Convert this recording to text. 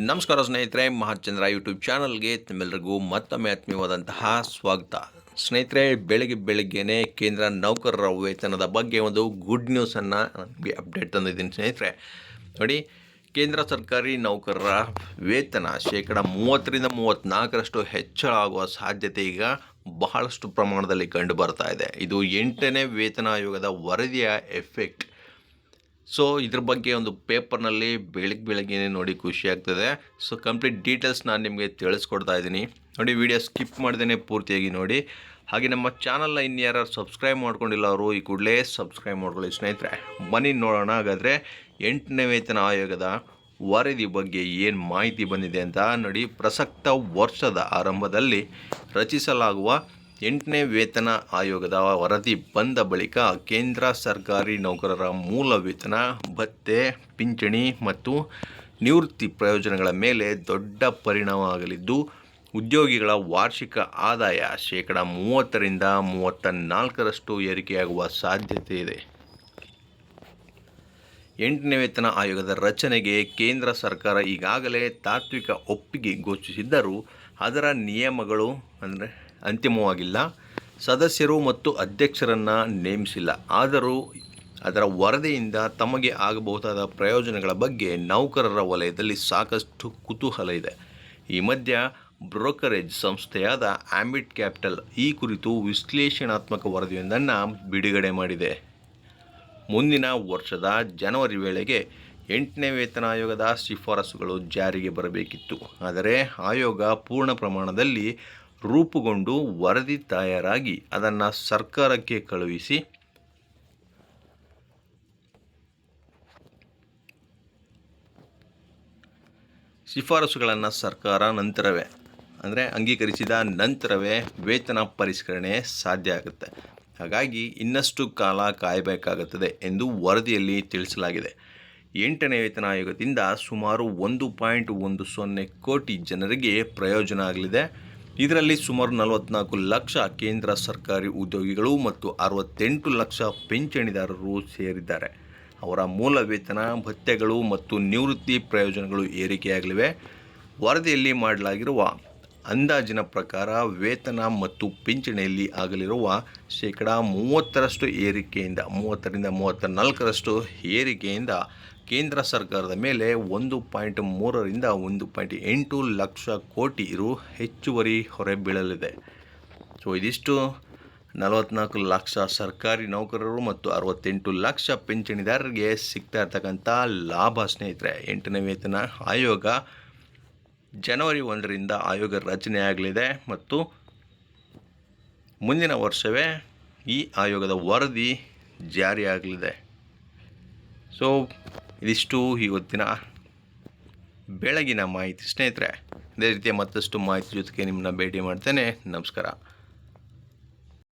ನಮಸ್ಕಾರ ಸ್ನೇಹಿತರೆ, ಮಹಾಚಂದ್ರ ಯೂಟ್ಯೂಬ್ ಚಾನಲ್ಗೆ ತಮ್ಮೆಲ್ಲರಿಗೂ ಮತ್ತೊಮ್ಮೆ ಆತ್ಮೀಯವಾದಂತಹ ಸ್ವಾಗತ. ಸ್ನೇಹಿತರೆ, ಬೆಳಗ್ಗೆನೇ ಕೇಂದ್ರ ನೌಕರರ ವೇತನದ ಬಗ್ಗೆ ಒಂದು ಗುಡ್ ನ್ಯೂಸನ್ನು ಅಪ್ಡೇಟ್ ತಂದಿದ್ದೀನಿ ಸ್ನೇಹಿತರೆ. ನೋಡಿ, ಕೇಂದ್ರ ಸರ್ಕಾರಿ ನೌಕರರ ವೇತನ 30-34% ಹೆಚ್ಚಳ ಆಗುವ ಸಾಧ್ಯತೆ ಈಗ ಬಹಳಷ್ಟು ಪ್ರಮಾಣದಲ್ಲಿ ಕಂಡು ಬರ್ತಾ ಇದೆ. ಇದು 8ನೇ ವೇತನ ಆಯೋಗದ ವರದಿಯ ಎಫೆಕ್ಟ್. ಸೊ ಇದ್ರ ಬಗ್ಗೆ ಒಂದು ಪೇಪರ್ನಲ್ಲಿ ಬೆಳಗ್ಗೆ ನೋಡಿ ಖುಷಿ ಆಗ್ತದೆ. ಸೊ ಕಂಪ್ಲೀಟ್ ಡೀಟೇಲ್ಸ್ ನಾನು ನಿಮಗೆ ತಿಳಿಸ್ಕೊಡ್ತಾ ಇದ್ದೀನಿ. ನೋಡಿ, ವಿಡಿಯೋ ಸ್ಕಿಪ್ ಮಾಡ್ದೇ ಪೂರ್ತಿಯಾಗಿ ನೋಡಿ. ಹಾಗೆ ನಮ್ಮ ಚಾನಲ್ನ ಇನ್ಯಾರು ಸಬ್ಸ್ಕ್ರೈಬ್ ಮಾಡ್ಕೊಂಡಿಲ್ಲ ಅವರು ಈ ಕೂಡಲೇ ಸಬ್ಸ್ಕ್ರೈಬ್ ಮಾಡ್ಕೊಳ್ಳಿ ಸ್ನೇಹಿತರೆ. ಬನ್ನಿ ನೋಡೋಣ ಹಾಗಾದರೆ 8ನೇ ವೇತನ ಆಯೋಗದ ವರದಿ ಬಗ್ಗೆ ಏನು ಮಾಹಿತಿ ಬಂದಿದೆ ಅಂತ. ನೋಡಿ, ಪ್ರಸಕ್ತ ವರ್ಷದ ಆರಂಭದಲ್ಲಿ ರಚಿಸಲಾಗುವ 8ನೇ ವೇತನ ಆಯೋಗದ ವರದಿ ಬಂದ ಬಳಿಕ ಕೇಂದ್ರ ಸರ್ಕಾರಿ ನೌಕರರ ಮೂಲ ವೇತನ, ಭತ್ಯೆ, ಪಿಂಚಣಿ ಮತ್ತು ನಿವೃತ್ತಿ ಪ್ರಯೋಜನಗಳ ಮೇಲೆ ದೊಡ್ಡ ಪರಿಣಾಮ ಆಗಲಿದ್ದು, ಉದ್ಯೋಗಿಗಳ ವಾರ್ಷಿಕ ಆದಾಯ 30-34% ಏರಿಕೆಯಾಗುವ ಸಾಧ್ಯತೆ ಇದೆ. 8ನೇ ವೇತನ ಆಯೋಗದ ರಚನೆಗೆ ಕೇಂದ್ರ ಸರ್ಕಾರ ಈಗಾಗಲೇ ತಾತ್ವಿಕ ಒಪ್ಪಿಗೆ ಘೋಷಿಸಿದ್ದರೂ ಅದರ ನಿಯಮಗಳು ಅಂತಿಮವಾಗಿಲ್ಲ. ಸದಸ್ಯರು ಮತ್ತು ಅಧ್ಯಕ್ಷರನ್ನು ನೇಮಿಸಿಲ್ಲ. ಆದರೂ ಅದರ ವರದಿಯಿಂದ ತಮಗೆ ಆಗಬಹುದಾದ ಪ್ರಯೋಜನಗಳ ಬಗ್ಗೆ ನೌಕರರ ವಲಯದಲ್ಲಿ ಸಾಕಷ್ಟು ಕುತೂಹಲ ಇದೆ. ಈ ಮಧ್ಯೆ ಬ್ರೋಕರೇಜ್ ಸಂಸ್ಥೆಯಾದ ಆಂಬಿಟ್ ಕ್ಯಾಪಿಟಲ್ ಈ ಕುರಿತು ವಿಶ್ಲೇಷಣಾತ್ಮಕ ವರದಿಯೊಂದನ್ನು ಬಿಡುಗಡೆ ಮಾಡಿದೆ. ಮುಂದಿನ ವರ್ಷದ ಜನವರಿ ವೇಳೆಗೆ 8ನೇ ವೇತನ ಆಯೋಗದ ಶಿಫಾರಸುಗಳು ಜಾರಿಗೆ ಬರಬೇಕಿತ್ತು. ಆದರೆ ಆಯೋಗ ಪೂರ್ಣ ಪ್ರಮಾಣದಲ್ಲಿ ರೂಪುಗೊಂಡು ವರದಿ ತಯಾರಾಗಿ ಅದನ್ನು ಸರ್ಕಾರಕ್ಕೆ ಕಳುಹಿಸಿ ಶಿಫಾರಸುಗಳನ್ನು ಸರ್ಕಾರ ಅಂಗೀಕರಿಸಿದ ನಂತರವೇ ವೇತನ ಪರಿಷ್ಕರಣೆ ಸಾಧ್ಯ ಆಗುತ್ತೆ. ಹಾಗಾಗಿ ಇನ್ನಷ್ಟು ಕಾಲ ಕಾಯಬೇಕಾಗುತ್ತದೆ ಎಂದು ವರದಿಯಲ್ಲಿ ತಿಳಿಸಲಾಗಿದೆ. 8ನೇ ವೇತನ ಆಯೋಗದಿಂದ ಸುಮಾರು 1.10 ಕೋಟಿ ಜನರಿಗೆ ಪ್ರಯೋಜನ ಆಗಲಿದೆ. ಇದರಲ್ಲಿ ಸುಮಾರು 44 ಲಕ್ಷ ಕೇಂದ್ರ ಸರ್ಕಾರಿ ಉದ್ಯೋಗಿಗಳು ಮತ್ತು 68 ಲಕ್ಷ ಪಿಂಚಣಿದಾರರು ಸೇರಿದ್ದಾರೆ. ಅವರ ಮೂಲ ವೇತನ, ಭತ್ಯೆಗಳು ಮತ್ತು ನಿವೃತ್ತಿ ಪ್ರಯೋಜನಗಳು ಏರಿಕೆಯಾಗಲಿವೆ. ವರದಿಯಲ್ಲಿ ಮಾಡಲಾಗಿರುವ ಅಂದಾಜಿನ ಪ್ರಕಾರ ವೇತನ ಮತ್ತು ಪಿಂಚಣಿಯಲ್ಲಿ ಆಗಲಿರುವ 30% ಏರಿಕೆಯಿಂದ 30-34% ಏರಿಕೆಯಿಂದ ಕೇಂದ್ರ ಸರ್ಕಾರದ ಮೇಲೆ 1.3-1.8 ಲಕ್ಷ ಕೋಟಿ ರು ಹೆಚ್ಚುವರಿ ಹೊರೆ ಬೀಳಲಿದೆ. ಸೊ ಇದಿಷ್ಟು 44 ಲಕ್ಷ ಸರ್ಕಾರಿ ನೌಕರರು ಮತ್ತು 68 ಲಕ್ಷ ಪಿಂಚಣಿದಾರರಿಗೆ ಸಿಗ್ತಾ ಇರ್ತಕ್ಕಂಥ ಲಾಭ ಸ್ನೇಹಿತರೆ. 8ನೇ ವೇತನ ಆಯೋಗ ಜನವರಿ 1ರಿಂದ ಆಯೋಗ ರಚನೆ ಆಗಲಿದೆ ಮತ್ತು ಮುಂದಿನ ವರ್ಷವೇ ಈ ಆಯೋಗದ ವರದಿ ಜಾರಿಯಾಗಲಿದೆ. ಸೊ ಇದಿಷ್ಟು ಇವತ್ತಿನ ಬೆಳಗಿನ ಮಾಹಿತಿ ಸ್ನೇಹಿತರೆ. ಇದೇ ರೀತಿಯ ಮತ್ತಷ್ಟು ಮಾಹಿತಿ ಜೊತೆಗೆ ನಿಮ್ಮನ್ನ ಭೇಟಿ ಮಾಡ್ತೇನೆ. ನಮಸ್ಕಾರ.